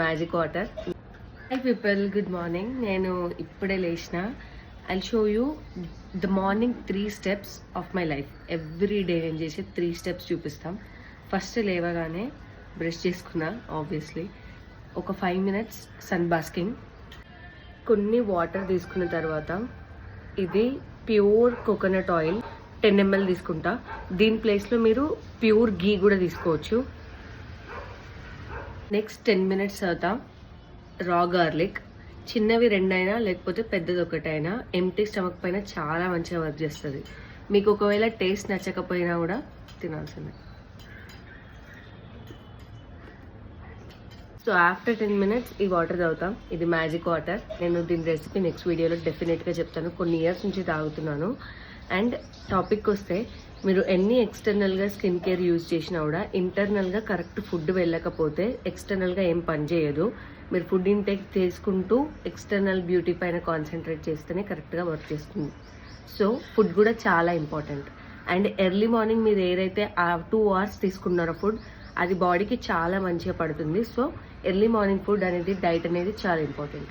Magic water. High people, good morning. నేను ఇప్పుడే లేచిన. I show you the morning 3 steps of my life. Every day నేను చేసే 3 steps చూపిస్తాం. ఫస్ట్ లేవగానే బ్రష్ చేసుకున్నా, ఆబ్వియస్లీ. ఒక 5 minutes సన్ బాస్కింగ్, కొన్ని వాటర్ తీసుకున్న తర్వాత ఇది ప్యూర్ కోకోనట్ ఆయిల్ 10 ml తీసుకుంటా. దీని ప్లేస్లో మీరు ప్యూర్ గీ కూడా తీసుకోవచ్చు. నెక్స్ట్ 10 minutes తర్వాత రా గార్లిక్, చిన్నవి 2 అయినా లేకపోతే పెద్దది 1 అయినా ఎంటీ స్టమక్ పైన చాలా మంచిగా వర్క్ చేస్తుంది. మీకు ఒకవేళ టేస్ట్ నచ్చకపోయినా కూడా తినాల్సిందే. సో ఆఫ్టర్ 10 minutes ఈ వాటర్ తాగుతాం. ఇది మ్యాజిక్ వాటర్. నేను దీని రెసిపీ నెక్స్ట్ వీడియోలో డెఫినెట్గా చెప్తాను. కొన్ని ఇయర్స్ నుంచి తాగుతున్నాను. అండ్ టాపిక్ వస్తే, మీరు ఎన్ని ఎక్స్టర్నల్గా స్కిన్ కేర్ యూజ్ చేసినా కూడా ఇంటర్నల్గా కరెక్ట్ ఫుడ్ వెళ్ళకపోతే ఎక్స్టర్నల్గా ఏం పని చేయదు. మీరు ఫుడ్ ఇంటేక్ తీసుకుంటూ ఎక్స్టర్నల్ బ్యూటీ పైన కాన్సన్ట్రేట్ చేస్తేనే కరెక్ట్గా వర్క్ చేస్తుంది. సో ఫుడ్ కూడా చాలా ఇంపార్టెంట్. అండ్ ఎర్లీ మార్నింగ్ మీరు ఏదైతే 2 hours తీసుకున్నారో ఫుడ్, అది బాడీకి చాలా మంచిగా పడుతుంది. సో ఎర్లీ మార్నింగ్ ఫుడ్ అనేది, డైట్ అనేది చాలా ఇంపార్టెంట్.